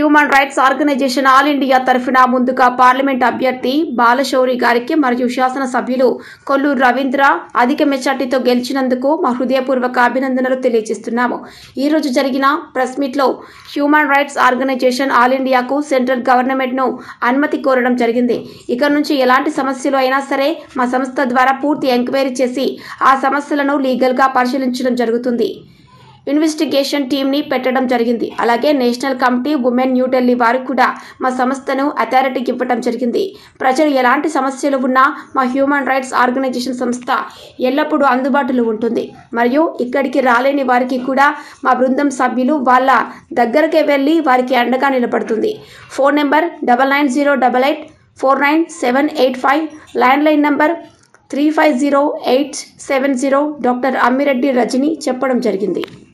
Human rights organisation all India తరఫున ముందుగా parliament అభ్యర్థి బాలశౌరి గారికి మరియు శాసనసభ్యులు కొల్లూరు రవీంద్ర అధిక మెజార్టీతో గెలిచినందుకు మా హృదయపూర్వక అభినందనలు తెలియజేస్తున్నాము. ఈ రోజు జరిగిన ప్రెస్ మీట్లో హ్యూమన్ రైట్స్ ఆర్గనైజేషన్ ఆల్ ఇండియాకు సెంట్రల్ గవర్నమెంట్ను అనుమతి కోరడం జరిగింది. ఇక నుంచి ఎలాంటి సమస్యలు అయినా సరే మా సంస్థ ద్వారా పూర్తి ఎంక్వైరీ చేసి ఆ సమస్యలను లీగల్గా పరిశీలించడం జరుగుతుంది. ఇన్వెస్టిగేషన్ టీమ్ని పెట్టడం జరిగింది. అలాగే నేషనల్ కమిటీ ఉమెన్ న్యూఢిల్లీ వారు కూడా మా సంస్థను అథారిటీకి ఇవ్వడం జరిగింది. ప్రజలు ఎలాంటి సమస్యలు ఉన్నా మా హ్యూమన్ రైట్స్ ఆర్గనైజేషన్ సంస్థ ఎల్లప్పుడూ అందుబాటులో ఉంటుంది. మరియు ఇక్కడికి రాలేని వారికి కూడా మా బృందం సభ్యులు వాళ్ళ దగ్గరకే వెళ్ళి వారికి అండగా నిలబడుతుంది. Phone number 9988849785, landline number 350870 doctor Ammireddy Rajani చెప్పడం జరిగింది.